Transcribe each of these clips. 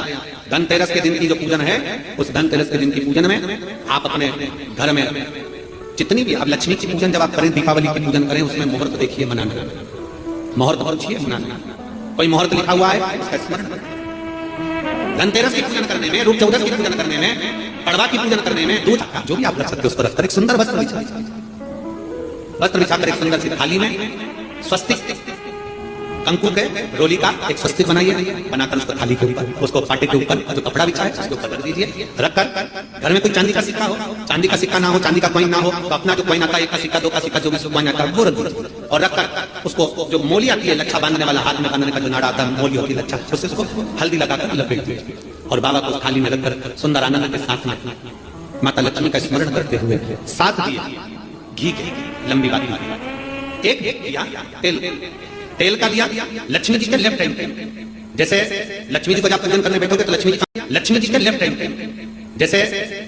यहाँ धनतेरस के दिन की जो पूजन है, उस धनतेरस के दिन की पूजन में आप अपने घर में जितनी भी, अब लक्ष्मी की पूजन जब आप करें, दीपावली की पूजन करें, उसमें मुहूर्त देखिए मनाना, मुहूर्त पूछिए मनाना, कोई मुहूर्त लिखा हुआ है उसका स्मरण। धनतेरस की पूजन करने में, रूप चौदस की पूजन करने में, पड़वा की पूजन करने में दूध जो भी आप रख सकते हो उस पर रखकर एक सुंदर वस्त्र बिछाकर एक सुंदर सी थाली में स्वस्तिक कंकु के रोली का एक स्वस्तिक बनाइए, बनाकर उसको थाली के ऊपर, उसको पाटे के ऊपर जो कपड़ा बिछा है उसके ऊपर रख दीजिए। रखकर घर में कोई चांदी का सिक्का हो, चांदी का सिक्का ना हो, चांदी का कॉइन ना हो, तो अपना जो कॉइन आता है, 1 का सिक्का, 2 का सिक्का, जो भी कॉइन आता है वो रख दीजिए। और रखकर उसको जो मोली आती है, लच्छा बांधने वाला, हाथ में बांधने का जो नाड़ा आता है, मोली होती है लच्छा, उससे उसको हल्दी लगाकर लपेट दीजिए और बाबा को थाली में रखकर सुंदर आनंद के साथ में माता लक्ष्मी का स्मरण करते हुए 7 दिए घी की लंबी बात, एक दिया तेल का दिया लक्ष्मी जी के लेफ्ट हैंड पे, जैसे लक्ष्मी जी को जब पूजन करने बैठोगे तो लक्ष्मी जी के लेफ्ट हैंड पे, जैसे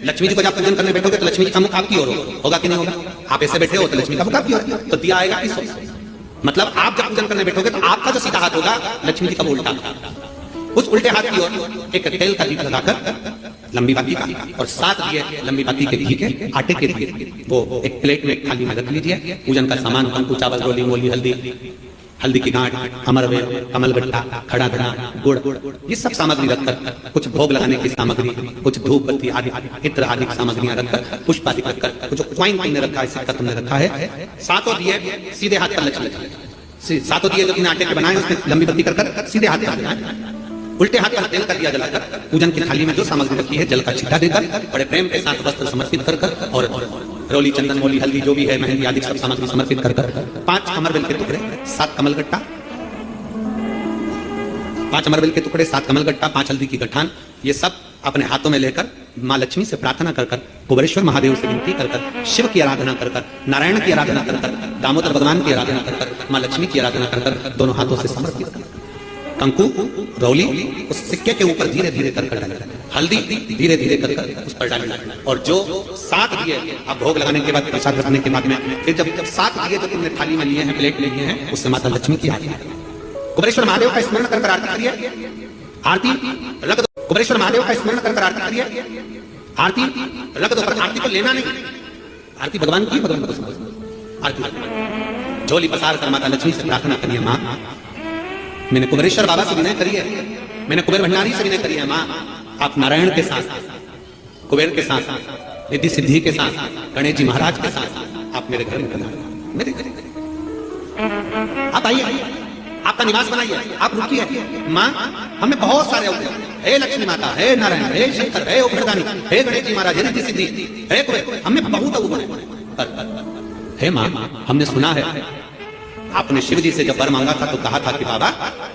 लक्ष्मी जी को जब पूजन करने बैठोगे तो लक्ष्मी जी का मुख आपकी ओर होगा कि नहीं होगा? आप ऐसे बैठे हो तो लक्ष्मी का मुख आपकी ओर, तो दिया आएगा किस ओर? मतलब आप जब पूजन करने बैठोगे तो आपका जो सीधा हाथ होगा लक्ष्मी जी का उल्टा, उस उल्टे हाथ की ओर एक तेल का दीप लगाकर लंबी बाती का और 7 दिए लंबी बाती के घी के आटे के दिए वो एक प्लेट में, एक थाली में रख लीजिए। पूजन का सामान कंकु, चावल, रोली, मोली, हल्दी की गांठ, अमरवेल, कमलगट्टा, खड़ा धना, गुड़, ये सब सामग्री रखकर, कुछ भोग लगाने की सामग्री, कुछ धूप बत्ती आदि इत्र आदि सामग्रियां रखकर, पुष्प आदि रखकर, कुछ क्वाइन तुमने रखा है, सिक्का तुमने रखा है, 7 दिए सीधे हाथ पर लक्ष्मी, 7 दिए जो तुमने आटे के बनाए उसमें लंबी बत्ती कर सीधे हाथ पर बनाए, उल्टे हाथ पर तेल का दिया जलाकर पूजन की थाली में जो सामग्री रखी है जल का छींटा देकर बड़े प्रेम के साथ वस्त्र समर्पित कर और रोली, चंदन, मोली, हल्दी जो भी है, मेहंदी आदि सब सामग्री समर्पित कर 5 अमरवेल के टुकड़े, 7 कमलगट्टा, 5 अमरवेल के टुकड़े, 7 कमलगट्टा, 5 हल्दी की गठान, ये सब अपने हाथों में लेकर माँ लक्ष्मी से प्रार्थना कर कुबेरेश्वर महादेव से विनती कर शिव की आराधना कर नारायण की आराधना कर दामोदर भगवान की आराधना कर माँ लक्ष्मी की आराधना कर दोनों हाथों से समर्पित कर कंकु, रौली उस सिक्के के ऊपर धीरे धीरे कर डालें, हल्दी धीरे धीरे कर उस पर डालें और जो 7 दिए अब भोग लगाने के बाद, प्रसाद रखने के बाद में फिर जब 7 दिए जो तुमने थाली में लिए हैं, प्लेट में लिए हैं, उससे माता लक्ष्मी की आरती कुबेरेश्वर महादेव का स्मरण कर आरती करिए, आरती रख दो, कुबेरेश्वर महादेव का स्मरण कर आरती करिए, आरती रख दो, पर आरती को लेना नहीं, आरती भगवान की, भगवान को समझ, आरती झोली पसार कर माता लक्ष्मी से प्रार्थना करिए, माँ मैंने कुबेरेश्वर बाबा से विनय करी है, मैंने कुबेर भंडारी से विनय करी है, माँ आप नारायण के साथ, कुबेर के साथ, रिद्धि सिद्धि के साथ, गणेश जी महाराज के साथ आप मेरे घर में पधारिए, मेरे घर आप आइए, आपका निवास बनाइए, आप रुकिए। माँ हमें बहुत सारे अवगुण, हे लक्ष्मी माता, हे नारायण, हे शंकर, हे उग्रदानी, हे गणेश जी महाराज, हे रिद्धि सिद्धि, हे कुबेर, हमें बहुत अवगुण है। हे माँ हमने सुना है आपने शिव जी से जब वर मांगा था तो कहा था कि बाबा,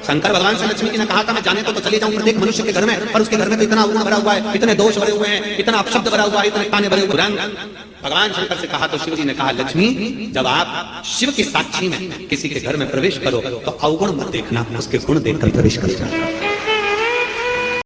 शंकर भगवान से लक्ष्मी जी ने कहा था मैं जाने तो चले जाऊं प्रत्येक मनुष्य के घर में, पर उसके घर में तो इतना अवगुण भरा हुआ है, इतने दोष भरे हुए हैं, इतना अपशब्द भरा हुआ है, इतने ताने भरे हुए। भगवान शंकर से कहा तो शिव जी ने कहा, लक्ष्मी जब आप शिव की साक्षी में किसी के घर में प्रवेश करो तो अवगुण मत देखना, उसके गुण देखकर प्रवेश कर जाना।